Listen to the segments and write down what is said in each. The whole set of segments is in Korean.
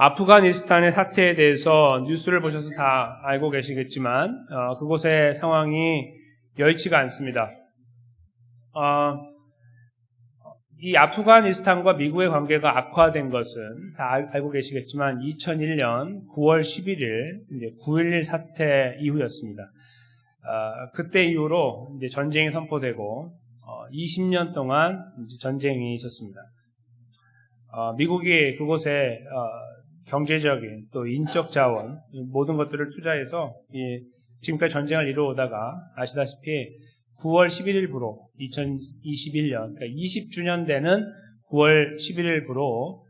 아프가니스탄의 사태에 대해서 뉴스를 보셔서 다 알고 계시겠지만 그곳의 상황이 여의치가 않습니다. 이 아프가니스탄과 미국의 관계가 악화된 것은 다 알고 계시겠지만 2001년 9월 11일 이제 9.11 사태 이후였습니다. 그때 이후로 이제 전쟁이 선포되고 20년 동안 이제 전쟁이 있었습니다. 미국이 그곳에 경제적인 또 인적 자원 모든 것들을 투자해서 지금까지 전쟁을 이루어오다가 아시다시피 9월 11일부로 2021년 그러니까 20주년 되는 9월 11일부로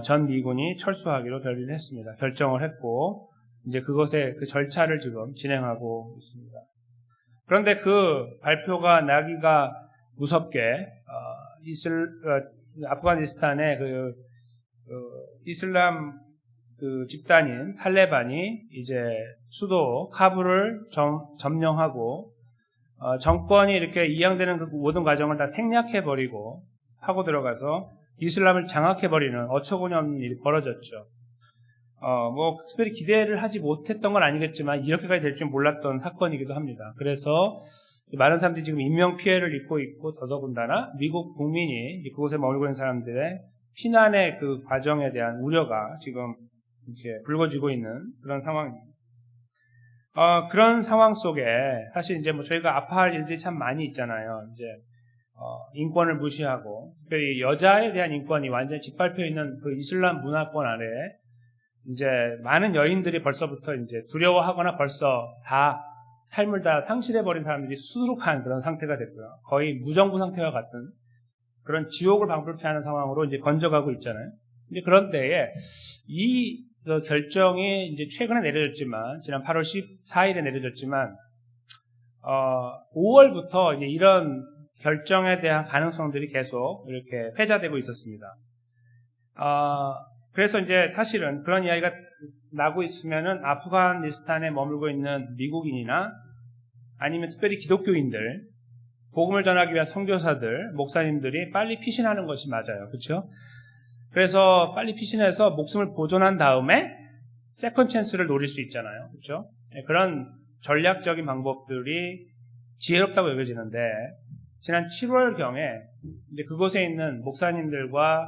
전 미군이 철수하기로 결의했습니다. 결정을 했고 이제 그것의 그 절차를 지금 진행하고 있습니다. 그런데 그 발표가 나기가 무섭게 아프가니스탄의 이슬람 집단인 탈레반이 이제 수도 카불을 점령하고 정권이 이렇게 이양되는 그 모든 과정을 다 생략해버리고 파고 들어가서 이슬람을 장악해버리는 어처구니없는 일이 벌어졌죠. 특별히 기대를 하지 못했던 건 아니겠지만 이렇게까지 될 줄 몰랐던 사건이기도 합니다. 그래서 많은 사람들이 지금 인명피해를 입고 있고 더더군다나 미국 국민이 그곳에 머물고 있는 사람들의 피난의 그 과정에 대한 우려가 지금 이렇게 불거지고 있는 그런 상황입니다. 그런 상황 속에 사실 이제 저희가 아파할 일들이 참 많이 있잖아요. 이제 인권을 무시하고 특별히 여자에 대한 인권이 완전히 짓밟혀 있는 그 이슬람 문화권 아래 이제 많은 여인들이 벌써부터 이제 두려워하거나 벌써 다 삶을 다 상실해버린 사람들이 수두룩한 그런 상태가 됐고요. 거의 무정부 상태와 같은 그런 지옥을 방불케 하는 상황으로 이제 건져가고 있잖아요. 이제 그런 때에 이 결정이 이제 최근에 내려졌지만, 지난 8월 14일에 내려졌지만, 5월부터 이제 이런 결정에 대한 가능성들이 계속 이렇게 회자되고 있었습니다. 그래서 이제 사실은 그런 이야기가 나고 있으면은 아프가니스탄에 머물고 있는 미국인이나 아니면 특별히 기독교인들, 복음을 전하기 위한 선교사들, 목사님들이 빨리 피신하는 것이 맞아요. 그렇죠? 그래서 빨리 피신해서 목숨을 보존한 다음에 세컨 찬스를 노릴 수 있잖아요. 그렇죠? 그런 전략적인 방법들이 지혜롭다고 여겨지는데 지난 7월경에 이제 그곳에 있는 목사님들과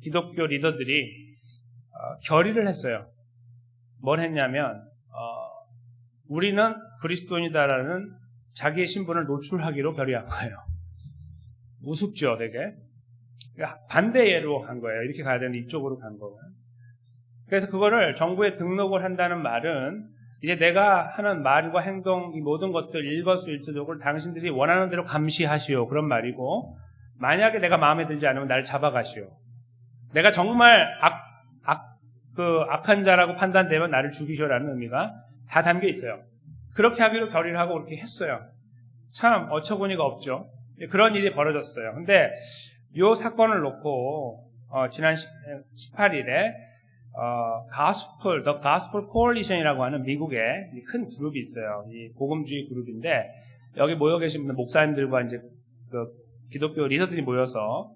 기독교 리더들이 결의를 했어요. 뭘 했냐면 우리는 그리스도인이다라는 자기의 신분을 노출하기로 결의한 거예요. 우습죠, 되게. 반대 예로 간 거예요. 이렇게 가야 되는데 이쪽으로 간 거예요. 그래서 그거를 정부에 등록을 한다는 말은 이제 내가 하는 말과 행동 이 모든 것들 일거수일투족을 당신들이 원하는 대로 감시하시오 그런 말이고 만약에 내가 마음에 들지 않으면 나를 잡아가시오. 내가 정말 악한 자라고 판단되면 나를 죽이시오라는 의미가 다 담겨 있어요. 그렇게 하기로 결의를 하고 그렇게 했어요. 참 어처구니가 없죠. 그런 일이 벌어졌어요. 근데 이 사건을 놓고 지난 18일에 The Gospel Coalition이라고 하는 미국의 큰 그룹이 있어요. 이 복음주의 그룹인데 여기 모여 계신 분들 목사님들과 이제 그 기독교 리더들이 모여서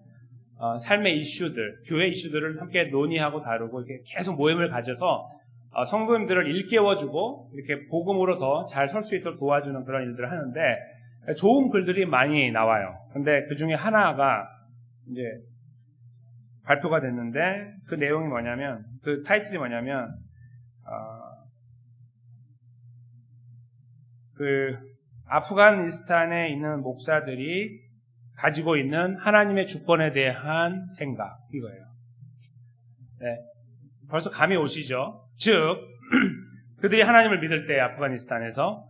삶의 이슈들, 교회 이슈들을 함께 논의하고 다루고 이렇게 계속 모임을 가져서 성도님들을 일깨워주고 이렇게 복음으로 더 잘 설 수 있도록 도와주는 그런 일들을 하는데 좋은 글들이 많이 나와요. 근데 그 중에 하나가 이제 발표가 됐는데 그 내용이 뭐냐면 그 타이틀이 뭐냐면 그 아프가니스탄에 있는 목사들이 가지고 있는 하나님의 주권에 대한 생각 이거예요. 네, 벌써 감이 오시죠? 즉 그들이 하나님을 믿을 때 아프가니스탄에서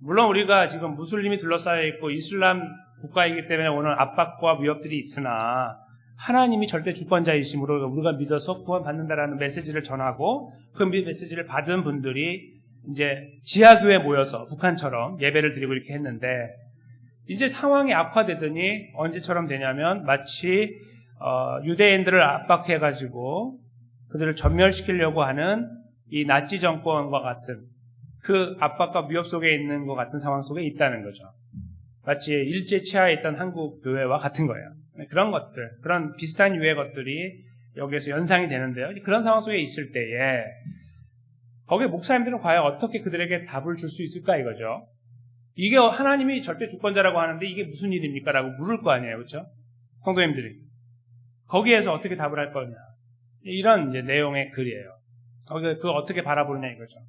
물론 우리가 지금 무슬림이 둘러싸여 있고 이슬람 국가이기 때문에 오는 압박과 위협들이 있으나 하나님이 절대 주권자이심으로 우리가 믿어서 구원받는다라는 메시지를 전하고 그 메시지를 받은 분들이 이제 지하교회에 모여서 북한처럼 예배를 드리고 이렇게 했는데 이제 상황이 악화되더니 언제처럼 되냐면 마치 유대인들을 압박해가지고 그들을 전멸시키려고 하는 이 나치 정권과 같은 그 압박과 위협 속에 있는 것 같은 상황 속에 있다는 거죠. 마치 일제 치하에 있던 한국 교회와 같은 거예요. 그런 것들, 그런 비슷한 유의 것들이 여기에서 연상이 되는데요. 그런 상황 속에 있을 때에 거기에 목사님들은 과연 어떻게 그들에게 답을 줄 수 있을까 이거죠. 이게 하나님이 절대 주권자라고 하는데 이게 무슨 일입니까? 라고 물을 거 아니에요. 그렇죠? 성도님들이. 거기에서 어떻게 답을 할 거냐. 이런 이제 내용의 글이에요. 그걸 어떻게 바라보느냐 이거죠.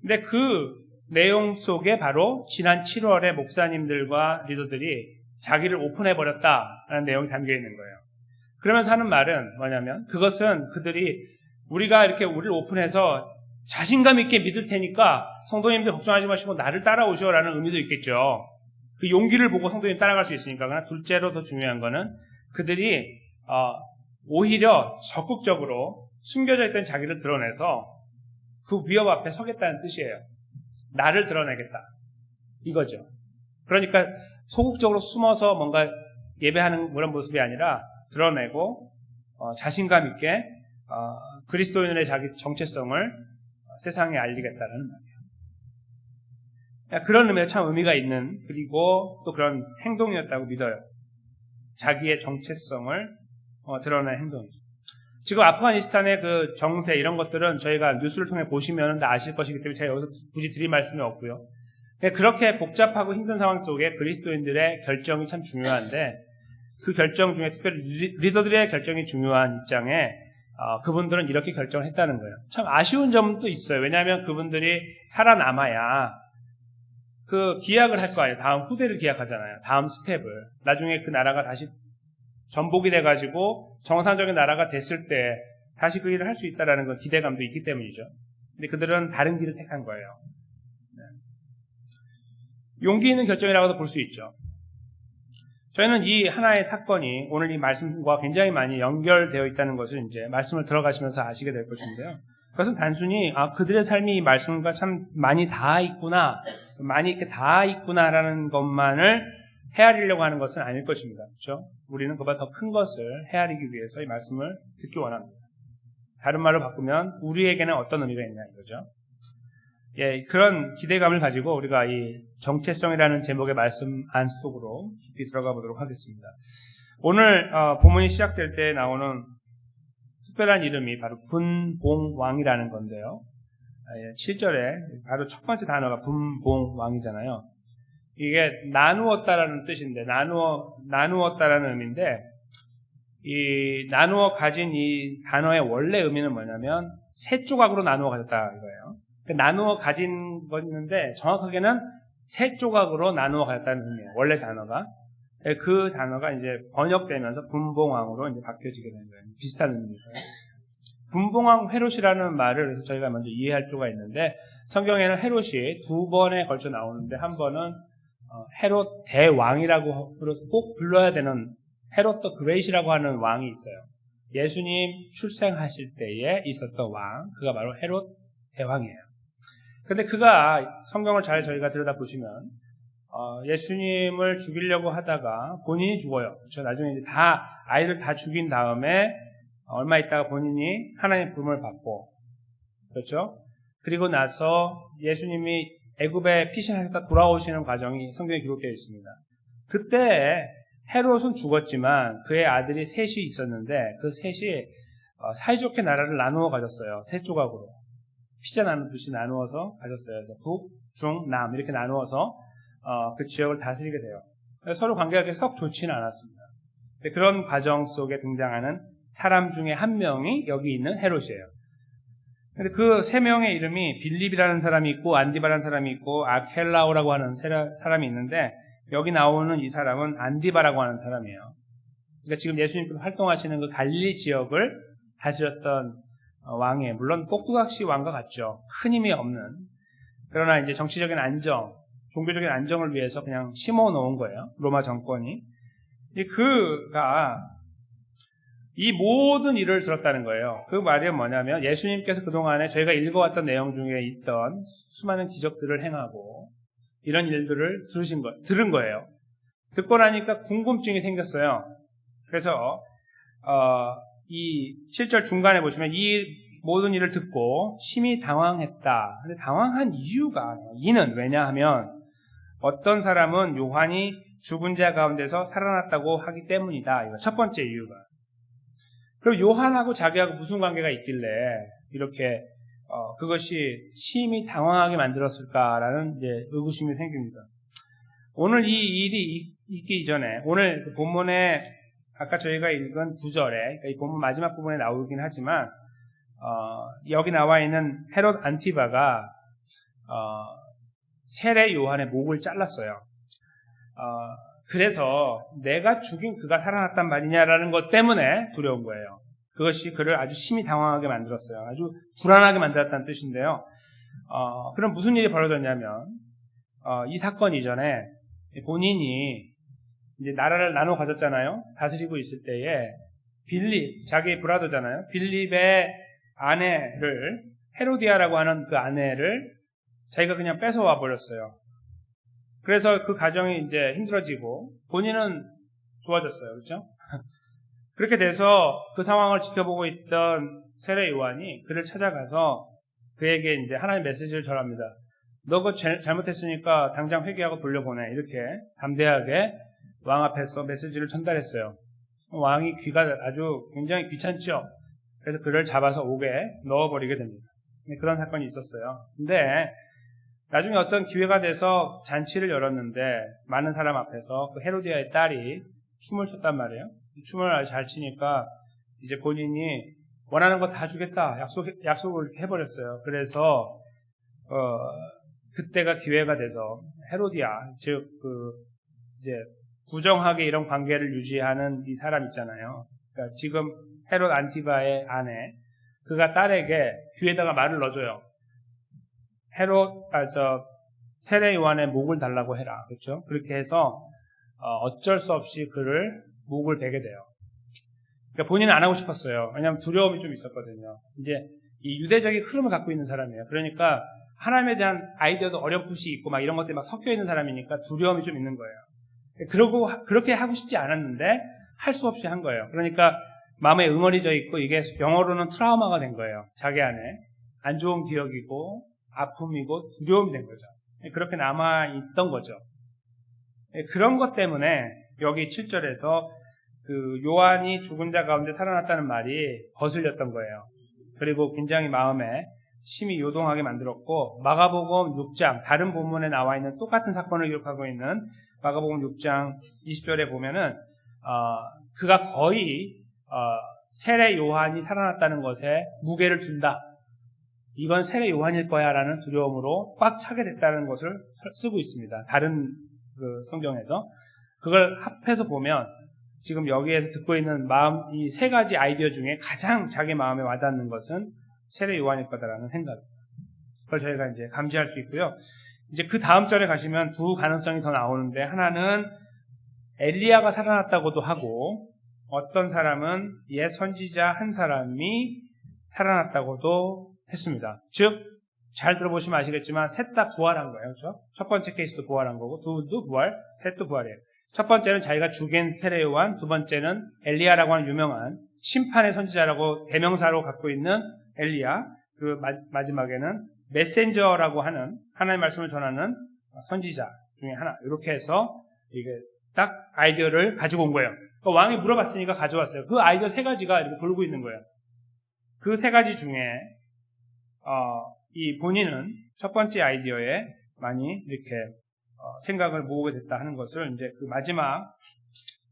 근데 그 내용 속에 바로 지난 7월에 목사님들과 리더들이 자기를 오픈해버렸다라는 내용이 담겨 있는 거예요. 그러면서 하는 말은 뭐냐면 그것은 그들이 우리가 이렇게 우리를 오픈해서 자신감 있게 믿을 테니까 성도님들 걱정하지 마시고 나를 따라오시오라는 의미도 있겠죠. 그 용기를 보고 성도님 따라갈 수 있으니까. 그러나 둘째로 더 중요한 거는 그들이 오히려 적극적으로 숨겨져 있던 자기를 드러내서 그 위협 앞에 서겠다는 뜻이에요. 나를 드러내겠다. 이거죠. 그러니까 소극적으로 숨어서 뭔가 예배하는 그런 모습이 아니라 드러내고 자신감 있게 그리스도인의 자기 정체성을 세상에 알리겠다는 말이에요. 그런 의미에 참 의미가 있는 그리고 또 그런 행동이었다고 믿어요. 자기의 정체성을 드러낸 행동이죠. 지금 아프가니스탄의 그 정세 이런 것들은 저희가 뉴스를 통해 보시면 다 아실 것이기 때문에 제가 여기서 굳이 드릴 말씀이 없고요. 그렇게 복잡하고 힘든 상황 속에 그리스도인들의 결정이 참 중요한데 그 결정 중에 특별히 리더들의 결정이 중요한 입장에 그분들은 이렇게 결정을 했다는 거예요. 참 아쉬운 점도 있어요. 왜냐하면 그분들이 살아남아야 그 기약을 할 거 아니에요. 다음 후대를 기약하잖아요. 다음 스텝을. 나중에 그 나라가 다시 전복이 돼가지고 정상적인 나라가 됐을 때 다시 그 일을 할 수 있다는 건 기대감도 있기 때문이죠. 근데 그들은 다른 길을 택한 거예요. 용기 있는 결정이라고도 볼 수 있죠. 저희는 이 하나의 사건이 오늘 이 말씀과 굉장히 많이 연결되어 있다는 것을 이제 말씀을 들어가시면서 아시게 될 것인데요. 그것은 단순히 그들의 삶이 이 말씀과 참 많이 닿아 있구나, 많이 이렇게 닿아 있구나라는 것만을 헤아리려고 하는 것은 아닐 것입니다. 그렇죠? 우리는 그보다 더 큰 것을 헤아리기 위해서 이 말씀을 듣기 원합니다. 다른 말로 바꾸면 우리에게는 어떤 의미가 있냐 이거죠. 예, 그런 기대감을 가지고 우리가 이 정체성이라는 제목의 말씀 안 속으로 깊이 들어가 보도록 하겠습니다. 오늘 본문이 시작될 때 나오는 특별한 이름이 바로 분봉왕이라는 건데요. 7절에 바로 첫 번째 단어가 분봉왕이잖아요. 이게 나누었다라는 뜻인데 나누었다라는 의미인데 이 나누어 가진 이 단어의 원래 의미는 뭐냐면 세 조각으로 나누어 가졌다 이거예요. 나누어 가진 거였는데 정확하게는 세 조각으로 나누어 가졌다는 의미예요. 원래 단어가. 그 단어가 이제 번역되면서 분봉왕으로 이제 바뀌어지게 된 거예요. 비슷한 의미니까요. 분봉왕 헤롯이라는 말을 저희가 먼저 이해할 필요가 있는데 성경에는 헤롯이 두 번에 걸쳐 나오는데 한 번은 헤롯 대왕이라고 꼭 불러야 되는 헤롯 더 그레이시라고 하는 왕이 있어요. 예수님 출생하실 때에 있었던 왕, 그가 바로 헤롯 대왕이에요. 근데 그가 성경을 잘 저희가 들여다보시면 예수님을 죽이려고 하다가 본인이 죽어요. 그렇죠? 나중에 이제 다 아이들 다 죽인 다음에 얼마 있다가 본인이 하나님의 부름을 받고, 그렇죠? 그리고 나서 예수님이 애굽에 피신하셨다 돌아오시는 과정이 성경에 기록되어 있습니다. 그때 헤롯은 죽었지만 그의 아들이 셋이 있었는데 그 셋이 사이좋게 나라를 나누어 가졌어요. 세 조각으로. 피자 나누듯이 나누어서 가졌어요. 북, 중, 남 이렇게 나누어서 그 지역을 다스리게 돼요. 서로 관계가 썩 좋지는 않았습니다. 그런 과정 속에 등장하는 사람 중에 한 명이 여기 있는 헤롯이에요. 근데 그 세 명의 이름이 빌립이라는 사람이 있고 안디바라는 사람이 있고 아켈라오라고 하는 사람이 있는데 여기 나오는 이 사람은 안디바라고 하는 사람이에요. 그러니까 지금 예수님께서 활동하시는 그 갈릴리 지역을 다스렸던 왕이에요. 물론 꼭두각시 왕과 같죠. 큰 힘이 없는. 그러나 이제 정치적인 안정, 종교적인 안정을 위해서 그냥 심어 놓은 거예요. 로마 정권이. 그가 이 모든 일을 들었다는 거예요. 그 말이 뭐냐면 예수님께서 그동안에 저희가 읽어왔던 내용 중에 있던 수많은 기적들을 행하고 이런 일들을 들은 거예요. 듣고 나니까 궁금증이 생겼어요. 그래서 이 7절 중간에 보시면 이 모든 일을 듣고 심히 당황했다. 근데 당황한 이유가 이는 왜냐하면 어떤 사람은 요한이 죽은 자 가운데서 살아났다고 하기 때문이다. 이거 첫 번째 이유가. 그럼 요한하고 자기하고 무슨 관계가 있길래 이렇게 그것이 심히 당황하게 만들었을까라는 이제 의구심이 생깁니다. 오늘 이 일이 있기 이전에 오늘 그 본문에 아까 저희가 읽은 9절에 그러니까 이 본문 마지막 부분에 나오긴 하지만 여기 나와 있는 헤롯 안티바가 세례 요한의 목을 잘랐어요. 그래서 내가 죽인 그가 살아났단 말이냐라는 것 때문에 두려운 거예요. 그것이 그를 아주 심히 당황하게 만들었어요. 아주 불안하게 만들었다는 뜻인데요. 그럼 무슨 일이 벌어졌냐면 이 사건 이전에 본인이 이제 나라를 나눠 가졌잖아요. 다스리고 있을 때에 빌립, 자기의 브라더잖아요. 빌립의 아내를 헤로디아라고 하는 그 아내를 자기가 그냥 뺏어와 버렸어요. 그래서 그 가정이 이제 힘들어지고 본인은 좋아졌어요. 그렇죠? 그렇게 돼서 그 상황을 지켜보고 있던 세례 요한이 그를 찾아가서 그에게 이제 하나님의 메시지를 전합니다. 너 그거 잘못했으니까 당장 회개하고 돌려보내. 이렇게 담대하게 왕 앞에서 메시지를 전달했어요. 왕이 귀가 아주 굉장히 귀찮죠. 그래서 그를 잡아서 옥에 넣어버리게 됩니다. 그런 사건이 있었어요. 근데 나중에 어떤 기회가 돼서 잔치를 열었는데 많은 사람 앞에서 그 헤로디아의 딸이 춤을 췄단 말이에요. 춤을 아주 잘 치니까 이제 본인이 원하는 거 다 주겠다 약속을 해버렸어요. 그래서 그때가 기회가 돼서 헤로디아 즉 이제 부정하게 이런 관계를 유지하는 이 사람 있잖아요. 그러니까 지금 헤롯 안티바의 아내 그가 딸에게 귀에다가 말을 넣어줘요. 세례 요한의 목을 달라고 해라. 그렇죠? 그렇게 해서 어쩔 수 없이 그를 목을 베게 돼요. 그러니까 본인은 안 하고 싶었어요. 왜냐하면 두려움이 좀 있었거든요. 이제 이 유대적인 흐름을 갖고 있는 사람이에요. 그러니까 하나님에 대한 아이디어도 어렴풋이 있고 막 이런 것들이 막 섞여 있는 사람이니까 두려움이 좀 있는 거예요. 그러고 그렇게 하고 싶지 않았는데 할 수 없이 한 거예요. 그러니까 마음에 응어리져 있고 이게 영어로는 트라우마가 된 거예요. 자기 안에 안 좋은 기억이고 아픔이고 두려움이 된 거죠. 그렇게 남아있던 거죠. 그런 것 때문에 여기 7절에서 그 요한이 죽은 자 가운데 살아났다는 말이 거슬렸던 거예요. 그리고 굉장히 마음에 심히 요동하게 만들었고 마가복음 6장 다른 본문에 나와 있는 똑같은 사건을 기록하고 있는 마가복음 6장 20절에 보면은 그가 거의 세례 요한이 살아났다는 것에 무게를 준다. 이건 세례 요한일 거야 라는 두려움으로 꽉 차게 됐다는 것을 쓰고 있습니다. 다른 그 성경에서. 그걸 합해서 보면 지금 여기에서 듣고 있는 이 세 가지 아이디어 중에 가장 자기 마음에 와닿는 것은 세례 요한일 거다라는 생각입니다. 그걸 저희가 이제 감지할 수 있고요. 이제 그 다음 절에 가시면 두 가능성이 더 나오는데 하나는 엘리야가 살아났다고도 하고 어떤 사람은 옛 선지자 한 사람이 살아났다고도 했습니다. 즉, 잘 들어보시면 아시겠지만 셋 다 부활한 거예요. 그렇죠? 첫 번째 케이스도 부활한 거고 둘도 부활, 셋도 부활이에요. 첫 번째는 자기가 죽인 세례 요한, 두 번째는 엘리야라고 하는 유명한 심판의 선지자라고 대명사로 갖고 있는 엘리야, 그 마지막에는 메신저라고 하는 하나님의 말씀을 전하는 선지자 중에 하나. 이렇게 해서 이게 딱 아이디어를 가지고 온 거예요. 그러니까 왕이 물어봤으니까 가져왔어요. 그 아이디어 세 가지가 이렇게 돌고 있는 거예요. 그 세 가지 중에 이 본인은 첫 번째 아이디어에 많이 이렇게 생각을 모으게 됐다 하는 것을 이제 그 마지막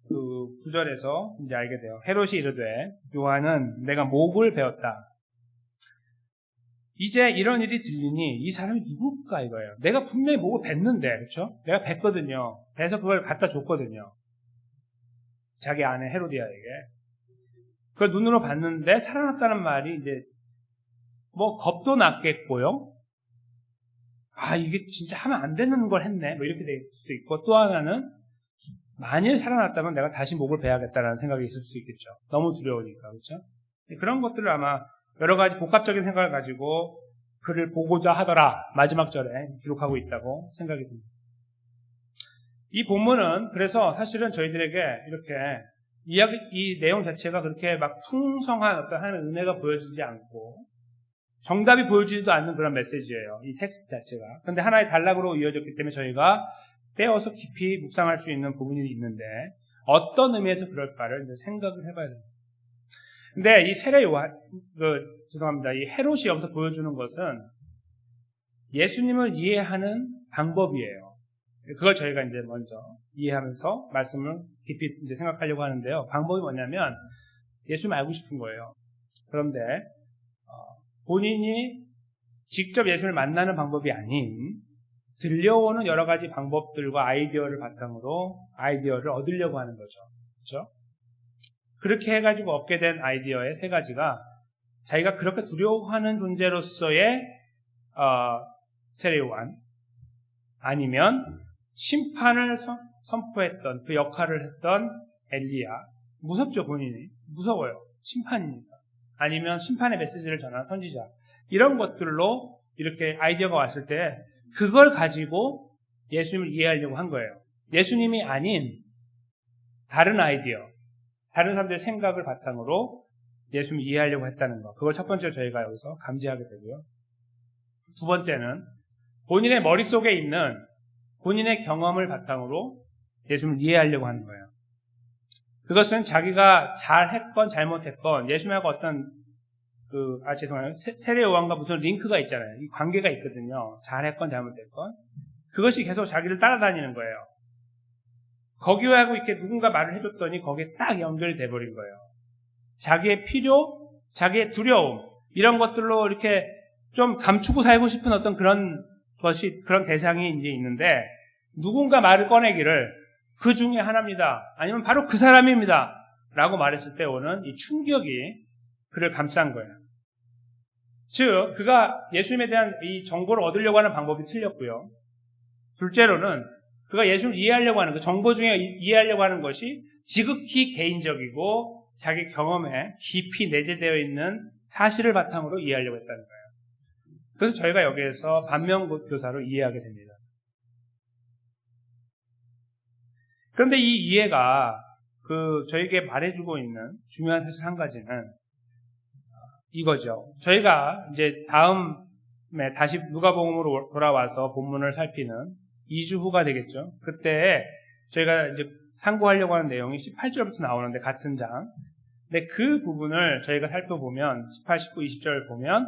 그 구절에서 이제 알게 돼요. 헤롯이 이르되 요한은 내가 목을 베었다. 이제 이런 일이 들리니 이 사람이 누굴까 이거예요. 내가 분명히 목을 뱉는데, 그렇죠? 내가 뱉거든요. 그래서 그걸 갖다 줬거든요. 자기 아내 헤로디아에게. 그걸 눈으로 봤는데 살아났다는 말이 이제 뭐 겁도 났겠고요. 이게 진짜 하면 안 되는 걸 했네. 뭐 이렇게 될 수도 있고 또 하나는 만일 살아났다면 내가 다시 목을 베야겠다라는 생각이 있을 수 있겠죠. 너무 두려우니까. 그렇죠? 그런 것들을 아마 여러 가지 복합적인 생각을 가지고 그를 보고자 하더라. 마지막 절에 기록하고 있다고 생각이 듭니다. 이 본문은 그래서 사실은 저희들에게 이렇게 이 내용 자체가 그렇게 막 풍성한 어떤 하나님의 은혜가 보여지지 않고 정답이 보여지지도 않는 그런 메시지예요. 이 텍스트 자체가. 그런데 하나의 단락으로 이어졌기 때문에 저희가 떼어서 깊이 묵상할 수 있는 부분이 있는데 어떤 의미에서 그럴까를 이제 생각을 해봐야 됩니다. 근데 이 세례 요한, 죄송합니다. 이 헤롯이 여기서 보여주는 것은 예수님을 이해하는 방법이에요. 그걸 저희가 이제 먼저 이해하면서 말씀을 깊이 이제 생각하려고 하는데요. 방법이 뭐냐면 예수님을 알고 싶은 거예요. 그런데 본인이 직접 예수님을 만나는 방법이 아닌 들려오는 여러 가지 방법들과 아이디어를 바탕으로 아이디어를 얻으려고 하는 거죠. 그렇죠? 그렇게 해가지고 얻게 된 아이디어의 세 가지가 자기가 그렇게 두려워하는 존재로서의 세례 요한, 아니면 심판을 선포했던 그 역할을 했던 엘리야, 무섭죠 본인이, 무서워요, 심판이니까. 아니면 심판의 메시지를 전하는 선지자, 이런 것들로 이렇게 아이디어가 왔을 때 그걸 가지고 예수님을 이해하려고 한 거예요. 예수님이 아닌 다른 아이디어, 다른 사람들의 생각을 바탕으로 예수님을 이해하려고 했다는 거, 그걸 첫 번째로 저희가 여기서 감지하게 되고요. 두 번째는 본인의 머릿속에 있는 본인의 경험을 바탕으로 예수님을 이해하려고 하는 거예요. 그것은 자기가 잘했건 잘못했건 예수님하고 어떤 죄송해요. 세례 요한과 무슨 링크가 있잖아요. 이 관계가 있거든요. 잘했건 잘못했건. 그것이 계속 자기를 따라다니는 거예요. 거기하고 이렇게 누군가 말을 해줬더니 거기에 딱 연결이 돼버린 거예요. 자기의 필요, 자기의 두려움, 이런 것들로 이렇게 좀 감추고 살고 싶은 어떤 그런 대상이 이제 있는데, 누군가 말을 꺼내기를 그 중에 하나입니다, 아니면 바로 그 사람입니다 라고 말했을 때 오는 이 충격이 그를 감싼 거예요. 즉, 그가 예수님에 대한 이 정보를 얻으려고 하는 방법이 틀렸고요. 둘째로는 그가 예수님을 이해하려고 하는 그 정보 중에 이해하려고 하는 것이 지극히 개인적이고 자기 경험에 깊이 내재되어 있는 사실을 바탕으로 이해하려고 했다는 거예요. 그래서 저희가 여기에서 반면교사로 이해하게 됩니다. 그런데 이 이해가 저에게 말해주고 있는 중요한 사실 한 가지는 이거죠. 저희가 이제 다음에 다시 누가복음으로 돌아와서 본문을 살피는 2주 후가 되겠죠. 그때 저희가 이제 상고하려고 하는 내용이 18절부터 나오는데, 같은 장. 근데 그 부분을 저희가 살펴보면 18, 19, 20절을 보면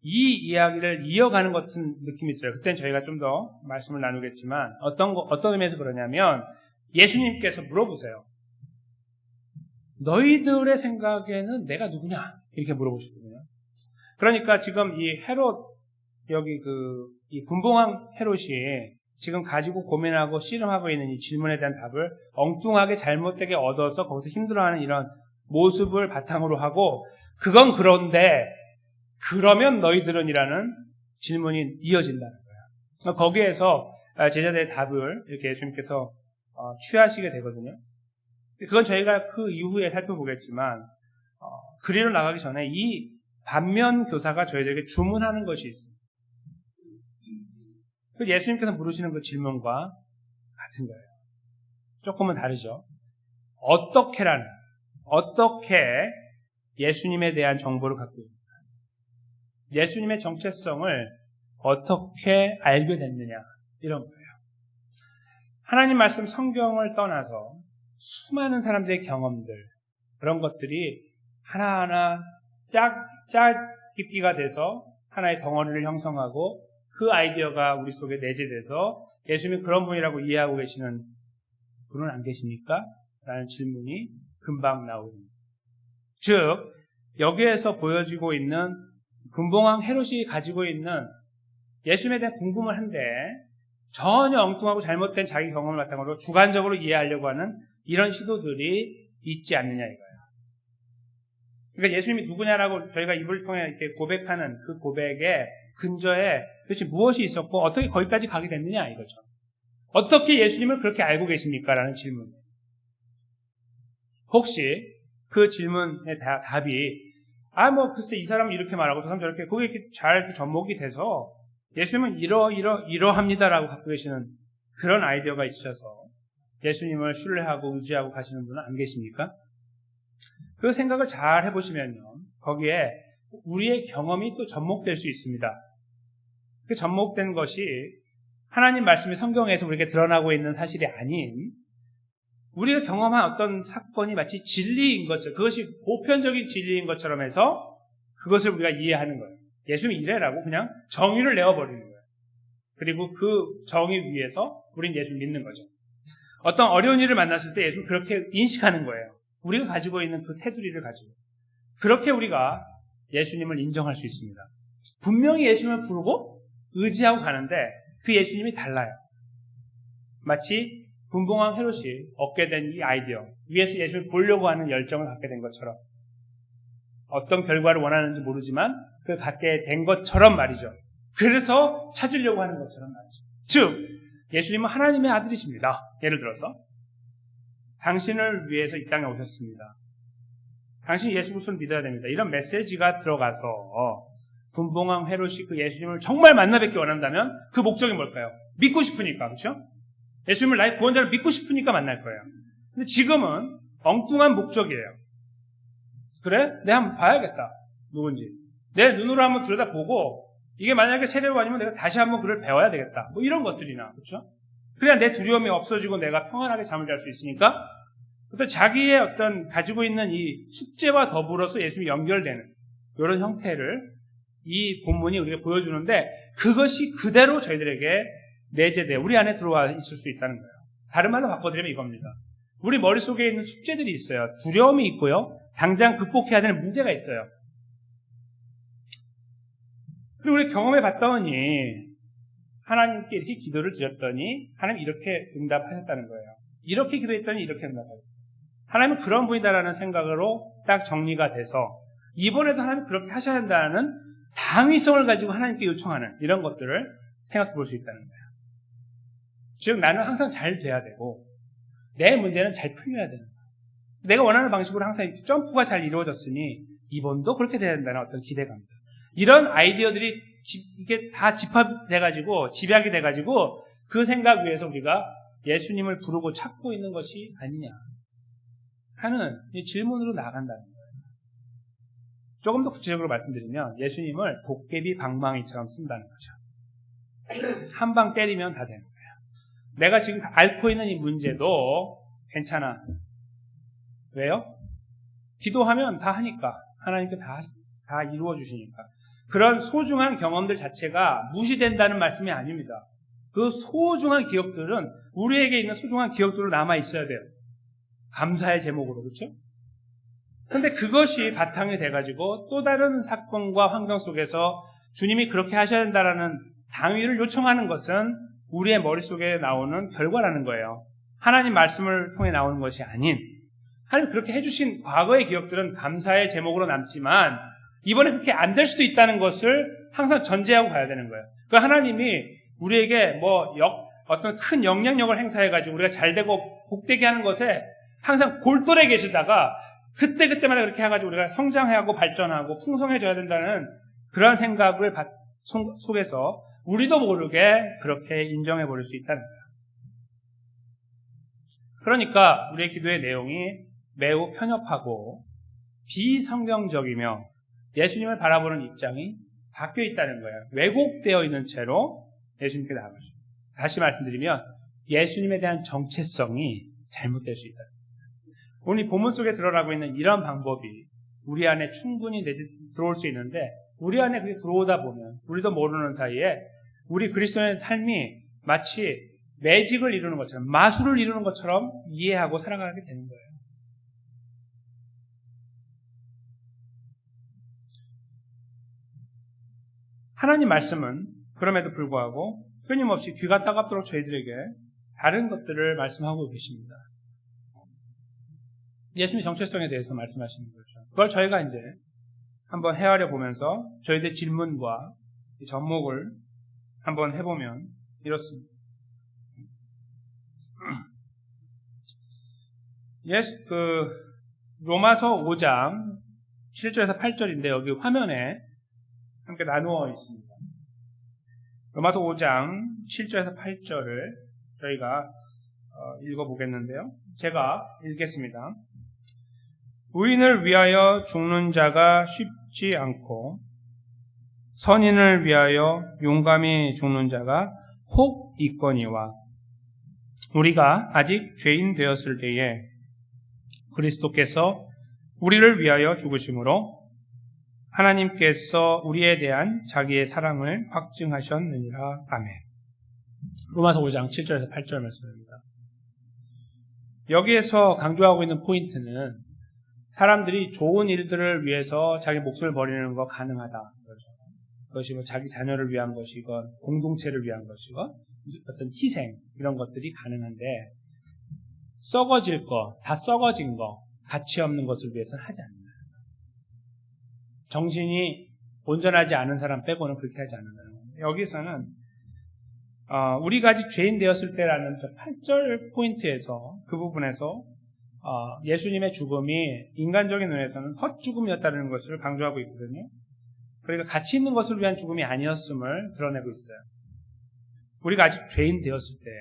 이 이야기를 이어가는 것 같은 느낌이 있어요. 그때는 저희가 좀 더 말씀을 나누겠지만 어떤 의미에서 그러냐면, 예수님께서 물어보세요. 너희들의 생각에는 내가 누구냐? 이렇게 물어보시거든요. 그러니까 지금 이 헤롯, 여기 이 분봉왕 헤롯이 지금 가지고 고민하고 씨름하고 있는 이 질문에 대한 답을 엉뚱하게 잘못되게 얻어서 거기서 힘들어하는 이런 모습을 바탕으로 하고, 그건 그런데 그러면 너희들은이라는 질문이 이어진다는 거예요. 거기에서 제자들의 답을 이렇게 예수님께서 취하시게 되거든요. 그건 저희가 그 이후에 살펴보겠지만, 그리로 나가기 전에 이 반면 교사가 저희들에게 주문하는 것이 있습니다. 예수님께서 물으시는 그 질문과 같은 거예요. 조금은 다르죠. 어떻게 예수님에 대한 정보를 갖고 있는가? 예수님의 정체성을 어떻게 알게 됐느냐? 이런 거예요. 하나님 말씀 성경을 떠나서 수많은 사람들의 경험들, 그런 것들이 하나하나 깊이가 돼서 하나의 덩어리를 형성하고, 그 아이디어가 우리 속에 내재돼서 예수님이 그런 분이라고 이해하고 계시는 분은 안 계십니까? 라는 질문이 금방 나오니다. 즉, 여기에서 보여지고 있는 분봉왕 헤롯이 가지고 있는 예수님에 대한 궁금을 한데 전혀 엉뚱하고 잘못된 자기 경험을 바탕으로 주관적으로 이해하려고 하는 이런 시도들이 있지 않느냐 이거예요. 그러니까 예수님이 누구냐라고 저희가 입을 통해 이렇게 고백하는 그 고백의 근저에 도대체 무엇이 있었고 어떻게 거기까지 가게 됐느냐 이거죠. 어떻게 예수님을 그렇게 알고 계십니까? 라는 질문. 혹시 그 질문의 답이 글쎄 이 사람은 이렇게 말하고 저 사람 저렇게, 그게 이렇게 잘 접목이 돼서 예수님은 이러합니다라고 갖고 계시는 그런 아이디어가 있으셔서 예수님을 신뢰하고 의지하고 가시는 분은 안 계십니까? 그 생각을 잘 해보시면요, 거기에 우리의 경험이 또 접목될 수 있습니다. 그 접목된 것이 하나님 말씀이 성경에서 우리에게 드러나고 있는 사실이 아닌 우리가 경험한 어떤 사건이 마치 진리인 것처럼, 그것이 보편적인 진리인 것처럼 해서 그것을 우리가 이해하는 거예요. 예수님이 이래라고 그냥 정의를 내어버리는 거예요. 그리고 그 정의 위에서 우린 예수 믿는 거죠. 어떤 어려운 일을 만났을 때 예수는 그렇게 인식하는 거예요. 우리가 가지고 있는 그 테두리를 가지고. 그렇게 우리가 예수님을 인정할 수 있습니다. 분명히 예수님을 부르고 의지하고 가는데 그 예수님이 달라요. 마치 분봉왕 헤롯이 얻게 된 이 아이디어, 위에서 예수를 보려고 하는 열정을 갖게 된 것처럼, 어떤 결과를 원하는지 모르지만 그걸 갖게 된 것처럼 말이죠. 그래서 찾으려고 하는 것처럼 말이죠. 즉 예수님은 하나님의 아들이십니다. 예를 들어서 당신을 위해서 이 땅에 오셨습니다. 당신이 예수 그리스도를 믿어야 됩니다. 이런 메시지가 들어가서 분봉왕 헤롯이 그 예수님을 정말 만나 뵙기 원한다면 그 목적이 뭘까요? 믿고 싶으니까, 그렇죠? 예수님을 나의 구원자를 믿고 싶으니까 만날 거예요. 근데 지금은 엉뚱한 목적이에요. 그래? 내가 한번 봐야겠다. 누군지. 내 눈으로 한번 들여다보고 이게 만약에 세례로 아니면 내가 다시 한번 그를 배워야 되겠다. 뭐 이런 것들이나, 그렇죠? 그래야 내 두려움이 없어지고 내가 평안하게 잠을 잘 수 있으니까 어떤 자기의 어떤 가지고 있는 이 숙제와 더불어서 예수님이 연결되는 이런 형태를 이 본문이 우리가 보여주는데 그것이 그대로 저희들에게 내재되어 우리 안에 들어와 있을 수 있다는 거예요. 다른 말로 바꿔드리면 이겁니다. 우리 머릿속에 있는 숙제들이 있어요. 두려움이 있고요. 당장 극복해야 되는 문제가 있어요. 그리고 우리 경험해 봤더니 하나님께 이렇게 기도를 드렸더니 하나님 이렇게 응답하셨다는 거예요. 이렇게 기도했더니 이렇게 응답하셨어요. 하나님은 그런 분이다라는 생각으로 딱 정리가 돼서 이번에도 하나님 그렇게 하셔야 한다는 당위성을 가지고 하나님께 요청하는 이런 것들을 생각해 볼 수 있다는 거예요. 즉 나는 항상 잘 돼야 되고 내 문제는 잘 풀려야 되는 거예요. 내가 원하는 방식으로 항상 점프가 잘 이루어졌으니 이번도 그렇게 돼야 된다는 어떤 기대감들. 이런 아이디어들이 이게 다 집합돼가지고 집약이 돼가지고 그 생각 위에서 우리가 예수님을 부르고 찾고 있는 것이 아니냐 하는 질문으로 나아간다는 거예요. 조금 더 구체적으로 말씀드리면 예수님을 도깨비 방망이처럼 쓴다는 거죠. 한 방 때리면 다 되는 거예요. 내가 지금 앓고 있는 이 문제도 괜찮아. 왜요? 기도하면 다 하니까. 하나님께 다 이루어 주시니까. 그런 소중한 경험들 자체가 무시된다는 말씀이 아닙니다. 그 소중한 기억들은 우리에게 있는 소중한 기억들로 남아 있어야 돼요. 감사의 제목으로, 그렇죠? 근데 그것이 바탕이 돼가지고 또 다른 사건과 환경 속에서 주님이 그렇게 하셔야 된다라는 당위를 요청하는 것은 우리의 머릿속에 나오는 결과라는 거예요. 하나님 말씀을 통해 나오는 것이 아닌, 하나님 그렇게 해주신 과거의 기억들은 감사의 제목으로 남지만 이번에 그렇게 안 될 수도 있다는 것을 항상 전제하고 가야 되는 거예요. 그 하나님이 우리에게 어떤 큰 영향력을 행사해가지고 우리가 잘되고 복되게 하는 것에 항상 골똘해 계시다가 그때마다 그렇게 해가지고 우리가 성장하고 발전하고 풍성해져야 된다는 그런 생각을 속에서 우리도 모르게 그렇게 인정해버릴 수 있다는 거예요. 그러니까 우리의 기도의 내용이 매우 편협하고 비성경적이며 예수님을 바라보는 입장이 바뀌어 있다는 거예요. 왜곡되어 있는 채로 예수님께 나아가죠. 다시 말씀드리면 예수님에 대한 정체성이 잘못될 수 있다. 오늘 본문 속에 드러나고 있는 이런 방법이 우리 안에 충분히 들어올 수 있는데 우리 안에 그게 들어오다 보면 우리도 모르는 사이에 우리 그리스도인의 삶이 마치 매직을 이루는 것처럼 마술을 이루는 것처럼 이해하고 살아가게 되는 거예요. 하나님 말씀은 그럼에도 불구하고 끊임없이 귀가 따갑도록 저희들에게 다른 것들을 말씀하고 계십니다. 예수님의 정체성에 대해서 말씀하시는 거죠. 그걸 저희가 이제 한번 헤아려 보면서 저희들의 질문과 접목을 한번 해보면 이렇습니다. 로마서 5장 7절에서 8절인데 여기 화면에 함께 나누어 있습니다. 로마서 5장 7절에서 8절을 저희가 읽어보겠는데요. 제가 읽겠습니다. 의인을 위하여 죽는 자가 쉽지 않고 선인을 위하여 용감히 죽는 자가 혹 있거니와 우리가 아직 죄인 되었을 때에 그리스도께서 우리를 위하여 죽으심으로 하나님께서 우리에 대한 자기의 사랑을 확증하셨느니라. 아멘. 로마서 5장 7절에서 8절 말씀입니다. 여기에서 강조하고 있는 포인트는 사람들이 좋은 일들을 위해서 자기 목숨을 버리는 거 가능하다. 그것이 뭐 자기 자녀를 위한 것이건 공동체를 위한 것이건 어떤 희생 이런 것들이 가능한데 썩어질 거, 다 썩어진 거, 가치 없는 것을 위해서는 하지 않는다. 정신이 온전하지 않은 사람 빼고는 그렇게 하지 않는다는 겁니다. 여기서는 우리가 아직 죄인 되었을 때라는 8절 포인트에서 그 부분에서 예수님의 죽음이 인간적인 눈에서는 헛죽음이었다는 것을 강조하고 있거든요. 그러니까 가치 있는 것을 위한 죽음이 아니었음을 드러내고 있어요. 우리가 아직 죄인 되었을 때,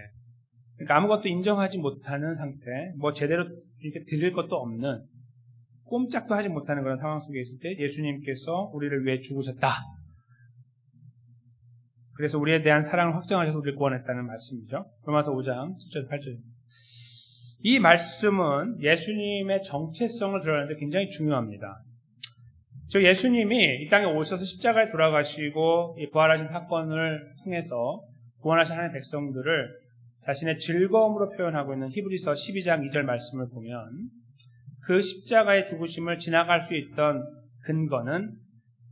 그러니까 아무것도 인정하지 못하는 상태, 뭐 제대로 이렇게 드릴 것도 없는, 꼼짝도 하지 못하는 그런 상황 속에 있을 때 예수님께서 우리를 위해 죽으셨다. 그래서 우리에 대한 사랑을 확정하셔서 우리를 구원했다는 말씀이죠. 로마서 5장 7절 8절. 이 말씀은 예수님의 정체성을 드러내는데 굉장히 중요합니다. 즉 예수님이 이 땅에 오셔서 십자가에 돌아가시고 이 부활하신 사건을 통해서 구원하신 하나님의 백성들을 자신의 즐거움으로 표현하고 있는 히브리서 12장 2절 말씀을 보면 그 십자가의 죽으심을 지나갈 수 있던 근거는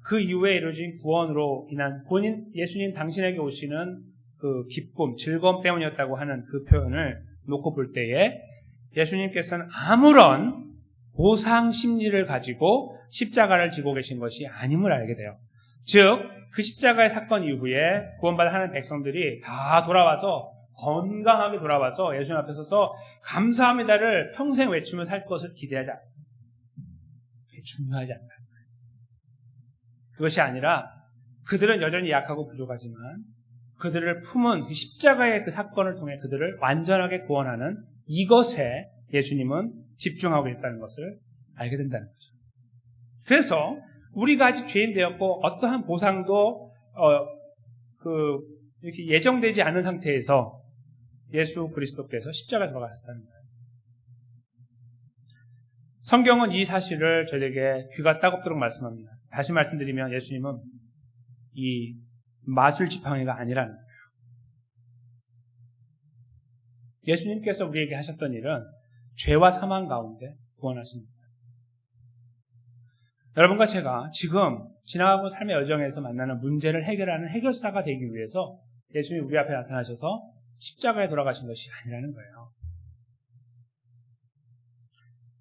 그 이후에 이루어진 구원으로 인한 본인 예수님 당신에게 오시는 그 기쁨, 즐거움 때문이었다고 하는 그 표현을 놓고 볼 때에 예수님께서는 아무런 보상 심리를 가지고 십자가를 지고 계신 것이 아님을 알게 돼요. 즉, 그 십자가의 사건 이후에 구원받은 하나님의 백성들이 다 돌아와서 건강하게 돌아와서 예수님 앞에 서서 감사합니다를 평생 외치며 살 것을 기대하지 않아요. 그게 중요하지 않다. 그것이 아니라 그들은 여전히 약하고 부족하지만 그들을 품은 그 십자가의 그 사건을 통해 그들을 완전하게 구원하는 이것에 예수님은 집중하고 있다는 것을 알게 된다는 거죠. 그래서 우리가 아직 죄인 되었고 어떠한 보상도 이렇게 예정되지 않은 상태에서 예수 그리스도께서 십자가에 돌아가셨다는 거예요. 성경은 이 사실을 저에게 귀가 따갑도록 말씀합니다. 다시 말씀드리면 예수님은 이 마술 지팡이가 아니라는 거예요. 예수님께서 우리에게 하셨던 일은 죄와 사망 가운데 구원하십니다. 여러분과 제가 지금 지나가고 삶의 여정에서 만나는 문제를 해결하는 해결사가 되기 위해서 예수님이 우리 앞에 나타나셔서 십자가에 돌아가신 것이 아니라는 거예요.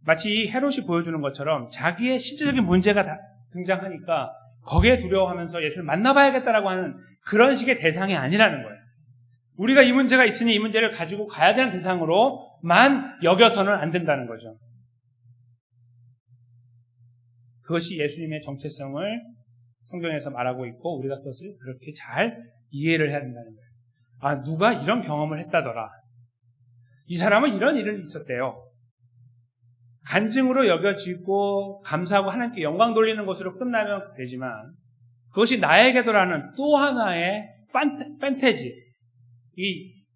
마치 이 헤롯이 보여주는 것처럼 자기의 실제적인 문제가 등장하니까 거기에 두려워하면서 예수를 만나봐야겠다라고 하는 그런 식의 대상이 아니라는 거예요. 우리가 이 문제가 있으니 이 문제를 가지고 가야 되는 대상으로만 여겨서는 안 된다는 거죠. 그것이 예수님의 정체성을 성경에서 말하고 있고 우리가 그것을 그렇게 잘 이해를 해야 된다는 거예요. 아, 누가 이런 경험을 했다더라. 이 사람은 이런 일이 있었대요. 간증으로 여겨지고 감사하고 하나님께 영광 돌리는 것으로 끝나면 되지만 그것이 나에게도라는 또 하나의 판타지,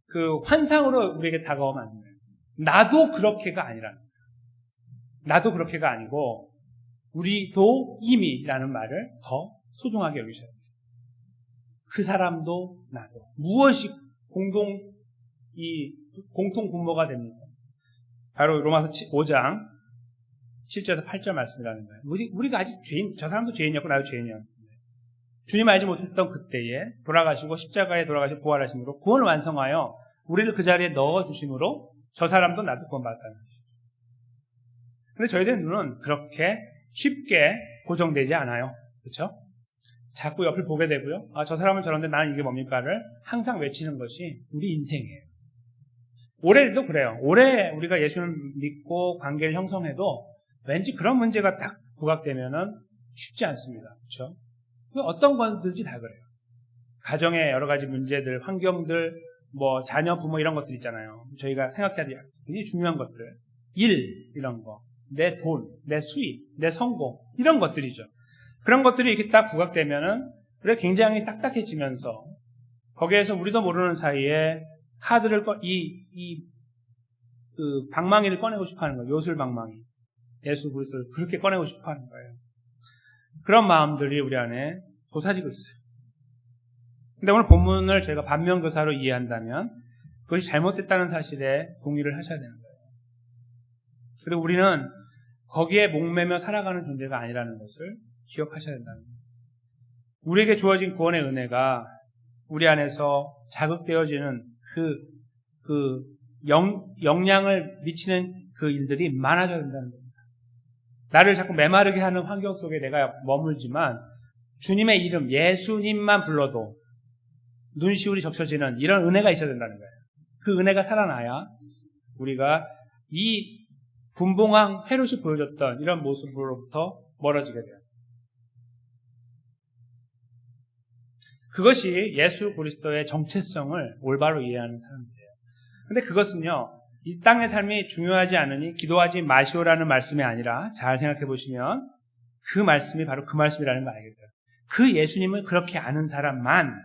그 환상으로 우리에게 다가오면 안 돼요. 나도 그렇게가 아니라는 거예요. 나도 그렇게가 아니고 우리도 이미라는 말을 더 소중하게 여기셔야 돼요. 그 사람도 나도 무엇이 공통 분모가 됩니까? 바로 로마서 5장 7절에서 8절 말씀이라는 거예요. 우리가 아직 죄인, 저 사람도 죄인이었고 나도 죄인이었는데 주님 알지 못했던 그때에 돌아가시고 십자가에 돌아가시고 부활하심으로 구원을 완성하여 우리를 그 자리에 넣어주심으로 저 사람도 나도 구원받았다는 거죠. 근데 저희들 눈은 그렇게 쉽게 고정되지 않아요. 그렇죠? 자꾸 옆을 보게 되고요. 아, 저 사람은 저런데 나는 이게 뭡니까를 항상 외치는 것이 우리 인생이에요. 올해도 그래요. 올해 우리가 예수를 믿고 관계를 형성해도 왠지 그런 문제가 딱 부각되면은 쉽지 않습니다. 그렇죠? 어떤 건들지 다 그래요. 가정의 여러 가지 문제들, 환경들, 뭐 자녀, 부모 이런 것들 있잖아요. 저희가 생각해야 될 굉장히 중요한 것들, 일 이런 거, 내 돈, 내 수입, 내 성공 이런 것들이죠. 그런 것들이 이렇게 딱 부각되면은 우리가 굉장히 딱딱해지면서 거기에서 우리도 모르는 사이에 카드를 그 방망이를 꺼내고 싶어 하는 거예요. 요술 방망이. 예수 그리스도를 그렇게 꺼내고 싶어 하는 거예요. 그런 마음들이 우리 안에 도사리고 있어요. 근데 오늘 본문을 저희가 반면교사로 이해한다면 그것이 잘못됐다는 사실에 동의를 하셔야 되는 거예요. 그리고 우리는 거기에 목매며 살아가는 존재가 아니라는 것을 기억하셔야 된다는 거예요. 우리에게 주어진 구원의 은혜가 우리 안에서 자극되어지는 영향을 미치는 그 일들이 많아져야 된다는 겁니다. 나를 자꾸 메마르게 하는 환경 속에 내가 머물지만 주님의 이름, 예수님만 불러도 눈시울이 적셔지는 이런 은혜가 있어야 된다는 거예요. 그 은혜가 살아나야 우리가 이 분봉왕 헤롯이 보여줬던 이런 모습으로부터 멀어지게 돼요. 그것이 예수 그리스도의 정체성을 올바로 이해하는 사람들이에요. 근데 그것은요, 이 땅의 삶이 중요하지 않으니 기도하지 마시오라는 말씀이 아니라 잘 생각해 보시면 그 말씀이 바로 그 말씀이라는 걸 알게 돼요. 그 예수님을 그렇게 아는 사람만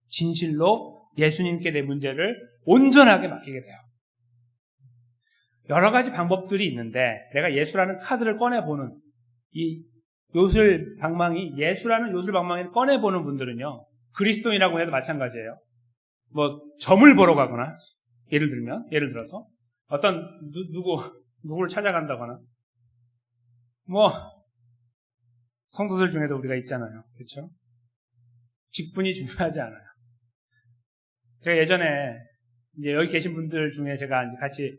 진실로 예수님께 내 문제를 온전하게 맡기게 돼요. 여러 가지 방법들이 있는데 내가 예수라는 카드를 꺼내보는 이 요술 방망이, 예수라는 요술 방망이를 꺼내보는 분들은요, 그리스도인이라고 해도 마찬가지예요. 뭐 점을 보러 가거나 예를 들어서 어떤 누구를 찾아간다거나 뭐 성도들 중에도 우리가 있잖아요. 그렇죠? 직분이 중요하지 않아요. 제가 예전에 이제 여기 계신 분들 중에 제가 이제 같이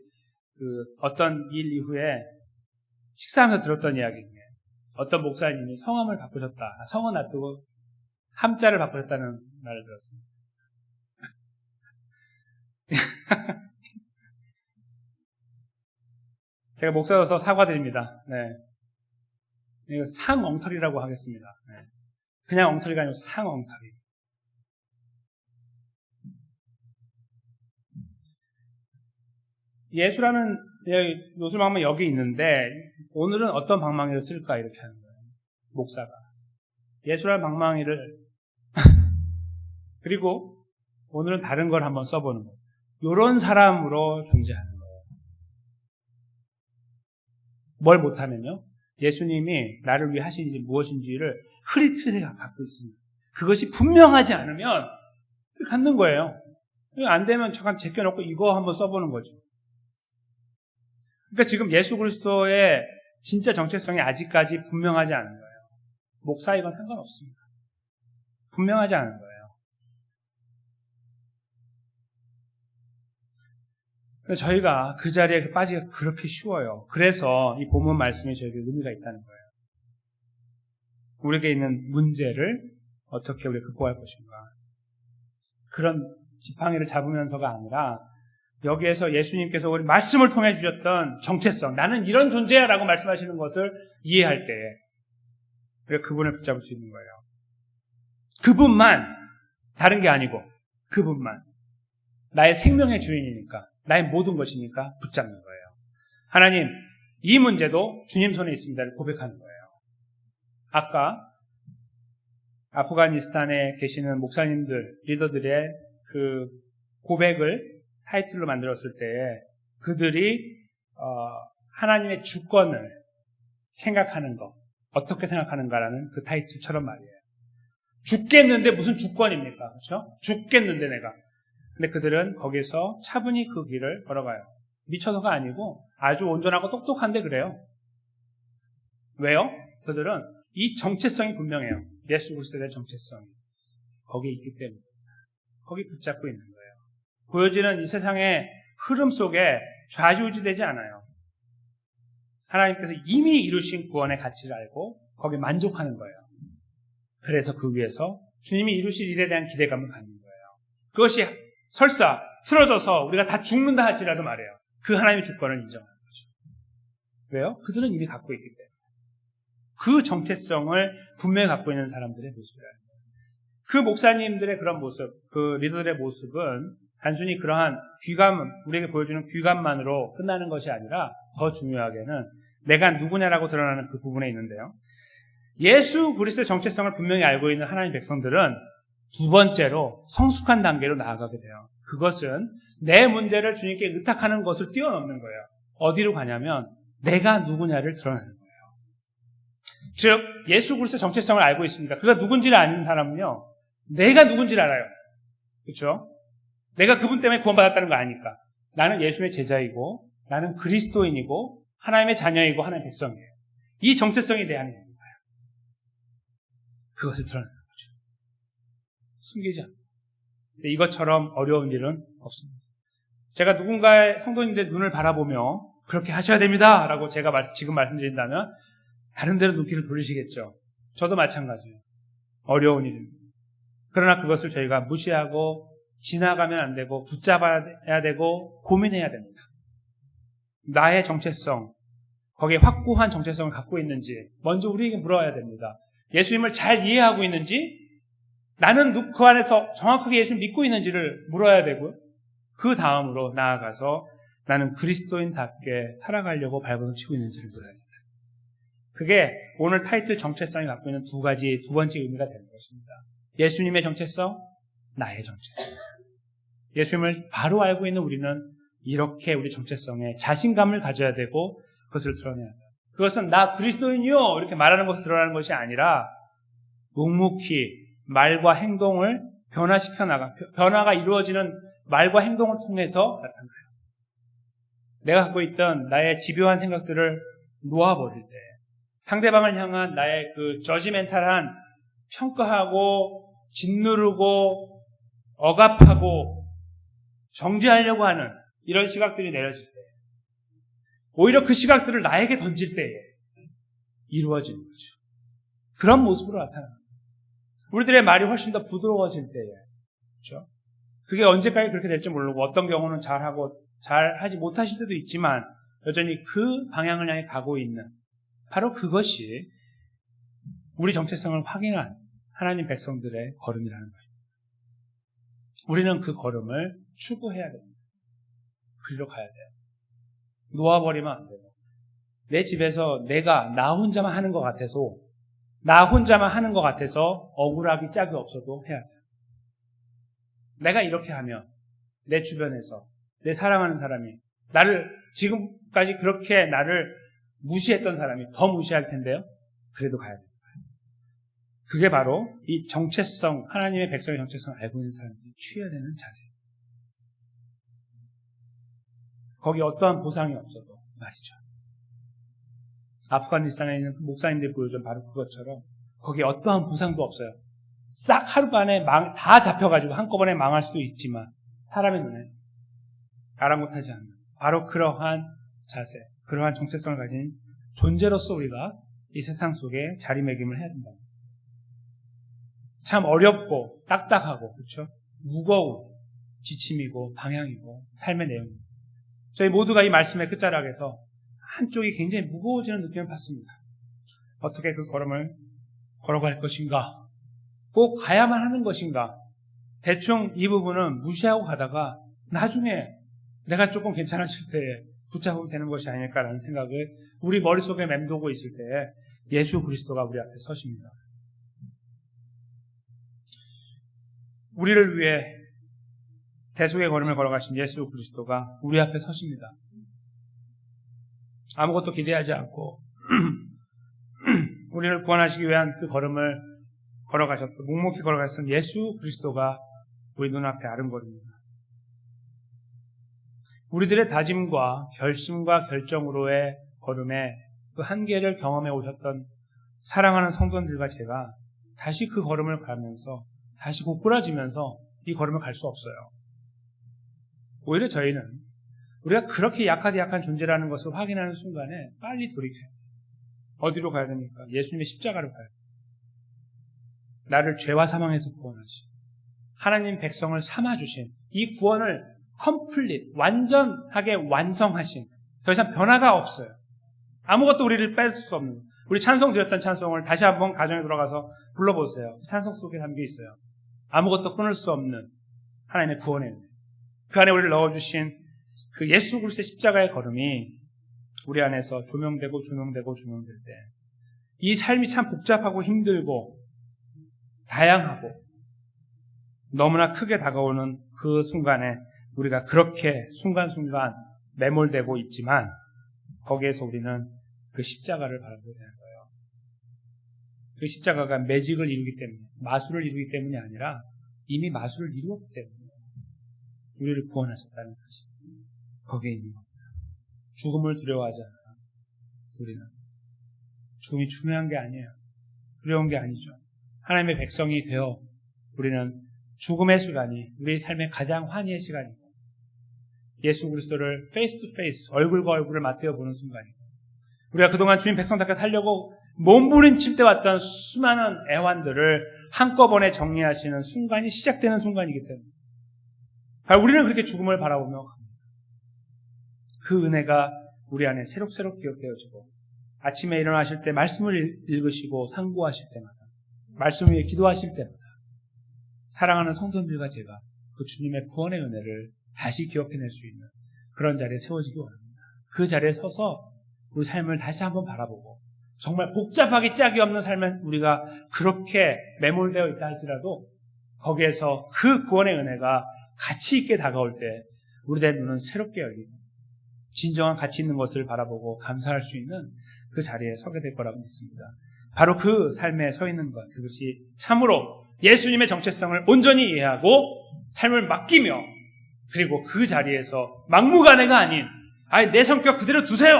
어떤 일 이후에 식사하면서 들었던 이야기인데 어떤 목사님이 성함을 바꾸셨다. 성은 놔두고 함자를 바꾸셨다는 말을 들었습니다. 제가 목사여서 사과드립니다. 네. 이거 상엉터리라고 하겠습니다. 네. 그냥 엉터리가 아니고 상엉터리. 예수라는 요술 방망이 여기 있는데 오늘은 어떤 방망이를 쓸까 이렇게 하는 거예요. 목사가. 예수라는 방망이를 그리고 오늘은 다른 걸 한번 써보는 거예요. 이런 사람으로 존재하는 거예요. 뭘 못하면요. 예수님이 나를 위해 하신 일이 무엇인지를 흐릿하게 갖고 있습니다. 그것이 분명하지 않으면 갖는 거예요. 안 되면 잠깐 제껴놓고 이거 한번 써보는 거죠. 그러니까 지금 예수 그리스도의 진짜 정체성이 아직까지 분명하지 않은 거예요. 목사이건 상관없습니다. 분명하지 않은 거예요. 저희가 그 자리에 빠지기가 그렇게 쉬워요. 그래서 이 본문 말씀이 저에게 의미가 있다는 거예요. 우리에게 있는 문제를 어떻게 우리가 극복할 것인가. 그런 지팡이를 잡으면서가 아니라 여기에서 예수님께서 우리 말씀을 통해 주셨던 정체성, 나는 이런 존재야 라고 말씀하시는 것을 이해할 때 우리가 그분을 붙잡을 수 있는 거예요. 그분만, 다른 게 아니고 그분만. 나의 생명의 주인이니까, 나의 모든 것이니까 붙잡는 거예요. 하나님, 이 문제도 주님 손에 있습니다를 고백하는 거예요. 아까 아프가니스탄에 계시는 목사님들, 리더들의 그 고백을 타이틀로 만들었을 때 그들이 하나님의 주권을 생각하는 것, 어떻게 생각하는가라는 그 타이틀처럼 말이에요. 죽겠는데 무슨 주권입니까? 그렇죠? 죽겠는데 내가. 근데 그들은 거기서 차분히 그 길을 걸어가요. 미쳐서가 아니고 아주 온전하고 똑똑한데 그래요. 왜요? 그들은 이 정체성이 분명해요. 예수 그리스도의 정체성이 거기에 있기 때문에 거기 붙잡고 있는 거예요. 보여지는 이 세상의 흐름 속에 좌지우지되지 않아요. 하나님께서 이미 이루신 구원의 가치를 알고 거기에 만족하는 거예요. 그래서 그 위에서 주님이 이루실 일에 대한 기대감을 갖는 거예요. 그것이 설사 틀어져서 우리가 다 죽는다 할지라도 말이에요. 그 하나님의 주권을 인정하는 거죠. 왜요? 그들은 이미 갖고 있기 때문에. 그 정체성을 분명히 갖고 있는 사람들의 모습이라는 거예요. 그 목사님들의 그런 모습, 그 리더들의 모습은 단순히 그러한 귀감, 우리에게 보여주는 귀감만으로 끝나는 것이 아니라 더 중요하게는 내가 누구냐라고 드러나는 그 부분에 있는데요. 예수 그리스도의 정체성을 분명히 알고 있는 하나님의 백성들은 두 번째로 성숙한 단계로 나아가게 돼요. 그것은 내 문제를 주님께 의탁하는 것을 뛰어넘는 거예요. 어디로 가냐면 내가 누구냐를 드러내는 거예요. 즉 예수 그리스도의 정체성을 알고 있습니다. 그가 누군지를 아는 사람은요, 내가 누군지를 알아요. 그렇죠? 내가 그분 때문에 구원받았다는 거 아니까. 나는 예수의 제자이고 나는 그리스도인이고 하나님의 자녀이고 하나님의 백성이에요. 이 정체성에 대한 거예요. 그것을 드러내는 거죠. 숨기지 않고. 이것처럼 어려운 일은 없습니다. 제가 누군가의 성도님들의 눈을 바라보며 그렇게 하셔야 됩니다 라고 제가 지금 말씀드린다면 다른 데로 눈길을 돌리시겠죠. 저도 마찬가지예요. 어려운 일입니다. 그러나 그것을 저희가 무시하고 지나가면 안 되고 붙잡아야 되고 고민해야 됩니다. 나의 정체성, 거기에 확고한 정체성을 갖고 있는지 먼저 우리에게 물어야 됩니다. 예수님을 잘 이해하고 있는지, 나는 그 안에서 정확하게 예수를 믿고 있는지를 물어야 되고요. 그 다음으로 나아가서 나는 그리스도인답게 살아가려고 발버둥 치고 있는지를 물어야 됩니다. 그게 오늘 타이틀 정체성이 갖고 있는 두 번째 의미가 되는 것입니다. 예수님의 정체성, 나의 정체성. 예수님을 바로 알고 있는 우리는 이렇게 우리 정체성에 자신감을 가져야 되고 그것을 드러내야 돼요. 그것은 나 그리스도인이요 이렇게 말하는 것을 드러나는 것이 아니라 묵묵히 말과 행동을 변화가 이루어지는 말과 행동을 통해서 나타나요. 내가 갖고 있던 나의 집요한 생각들을 놓아버릴 때, 상대방을 향한 나의 그 저지멘탈한 평가하고 짓누르고 억압하고 정죄하려고 하는 이런 시각들이 내려질 때, 오히려 그 시각들을 나에게 던질 때에 이루어지는 거죠. 그런 모습으로 나타납니다. 우리들의 말이 훨씬 더 부드러워질 때에, 그렇죠? 그게 언제까지 그렇게 될지 모르고 어떤 경우는 잘하고 잘하지 못하실 때도 있지만 여전히 그 방향을 향해 가고 있는 바로 그것이 우리 정체성을 확인한 하나님 백성들의 걸음이라는 거예요. 우리는 그 걸음을 추구해야 됩니다. 그리로 가야 돼요. 놓아버리면 안 돼요. 내 집에서 내가 나 혼자만 하는 것 같아서 억울하기 짝이 없어도 해야 돼요. 내가 이렇게 하면 내 주변에서 내 사랑하는 사람이 나를 지금까지 그렇게 나를 무시했던 사람이 더 무시할 텐데요. 그래도 가야 돼요. 그게 바로 이 정체성, 하나님의 백성의 정체성을 알고 있는 사람들이 취해야 되는 자세예요. 거기 어떠한 보상이 없어도 말이죠. 아프가니스탄에 있는 그 목사님들이 보여준 바로 그것처럼 거기 어떠한 보상도 없어요. 싹 하루간에 다 잡혀가지고 한꺼번에 망할 수도 있지만 사람의 눈에 아랑곳하지 않는 바로 그러한 자세, 그러한 정체성을 가진 존재로서 우리가 이 세상 속에 자리매김을 해야 된다. 참 어렵고 딱딱하고 그렇죠? 무거운 지침이고 방향이고 삶의 내용입니다. 저희 모두가 이 말씀의 끝자락에서 한쪽이 굉장히 무거워지는 느낌을 받습니다. 어떻게 그 걸음을 걸어갈 것인가? 꼭 가야만 하는 것인가? 대충 이 부분은 무시하고 가다가 나중에 내가 조금 괜찮아질 때에 붙잡으면 되는 것이 아닐까라는 생각을 우리 머릿속에 맴돌고 있을 때에 예수 그리스도가 우리 앞에 서십니다. 우리를 위해 대속의 걸음을 걸어가신 예수 그리스도가 우리 앞에 서십니다. 아무것도 기대하지 않고 우리를 구원하시기 위한 그 걸음을 걸어가셨던, 묵묵히 걸어가셨던 예수 그리스도가 우리 눈앞에 아른거립니다. 우리들의 다짐과 결심과 결정으로의 걸음에 그 한계를 경험해 오셨던 사랑하는 성도들과 제가 다시 그 걸음을 가면서 다시 고꾸라지면서 이 걸음을 갈 수 없어요. 오히려 저희는 우리가 그렇게 약한 존재라는 것을 확인하는 순간에 빨리 돌이켜요. 어디로 가야 됩니까? 예수님의 십자가로 가야 돼요. 나를 죄와 사망에서 구원하신 하나님 백성을 삼아주신 이 구원을 완전하게 완성하신, 더 이상 변화가 없어요. 아무것도 우리를 뺄 수 없는, 우리 찬송 드렸던 찬송을 다시 한번 가정에 돌아가서 불러보세요. 찬송 속에 담겨 있어요. 아무것도 끊을 수 없는 하나님의 구원의 은혜, 그 안에 우리를 넣어주신 그 예수 그리스도의 십자가의 걸음이 우리 안에서 조명되고 조명될 때 이 삶이 참 복잡하고 힘들고 다양하고 너무나 크게 다가오는 그 순간에 우리가 그렇게 순간순간 매몰되고 있지만 거기에서 우리는 그 십자가를 바라보게 되는 거예요. 그 십자가가 매직을 이루기 때문에, 마술을 이루기 때문이 아니라 이미 마술을 이루었기 때문에 우리를 구원하셨다는 사실, 거기에 있는 겁니다. 죽음을 두려워하지 않아요. 우리는 죽음이 중요한 게 아니에요. 두려운 게 아니죠. 하나님의 백성이 되어 우리는 죽음의 시간이 우리 삶의 가장 환희의 시간이고, 예수 그리스도를 페이스 투 페이스, 얼굴과 얼굴을 맞대어 보는 순간이고, 우리가 그동안 주님 백성답게 살려고 몸부림칠 때 왔던 수많은 애환들을 한꺼번에 정리하시는 순간이 시작되는 순간이기 때문에 우리는 그렇게 죽음을 바라보며 갑니다. 그 은혜가 우리 안에 새록새록 기억되어지고, 아침에 일어나실 때 말씀을 읽으시고 상고하실 때마다, 말씀 위에 기도하실 때마다 사랑하는 성도님들과 제가 그 주님의 구원의 은혜를 다시 기억해낼 수 있는 그런 자리에 세워지기 원합니다. 그 자리에 서서 우리 삶을 다시 한번 바라보고, 정말 복잡하기 짝이 없는 삶에 우리가 그렇게 매몰되어 있다 할지라도 거기에서 그 구원의 은혜가 가치 있게 다가올 때 우리의 눈은 새롭게 열리고 진정한 가치 있는 것을 바라보고 감사할 수 있는 그 자리에 서게 될 거라고 믿습니다. 바로 그 삶에 서 있는 것, 그것이 참으로 예수님의 정체성을 온전히 이해하고 삶을 맡기며, 그리고 그 자리에서 막무가내가 아닌 내 성격 그대로 두세요,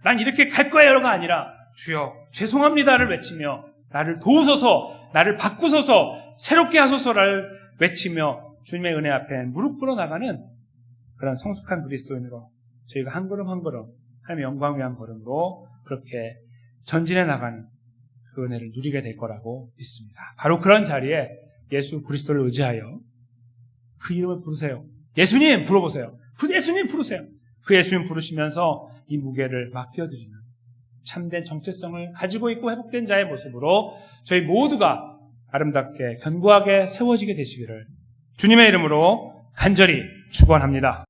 난 이렇게 갈 거예요가 아니라 주여 죄송합니다를 외치며 나를 도우소서, 나를 바꾸소서, 새롭게 하소서를 외치며 주님의 은혜 앞에 무릎 꿇어 나가는 그런 성숙한 그리스도인으로 저희가 한 걸음 한 걸음 하나님의 영광 위한 걸음으로 그렇게 전진해 나가는 그 은혜를 누리게 될 거라고 믿습니다. 바로 그런 자리에 예수 그리스도를 의지하여 그 이름을 부르세요. 예수님 불러보세요. 그 예수님 부르세요. 그 예수님 부르시면서 이 무게를 맡겨드리는 참된 정체성을 가지고 있고 회복된 자의 모습으로 저희 모두가 아름답게 견고하게 세워지게 되시기를 주님의 이름으로 간절히 축원합니다.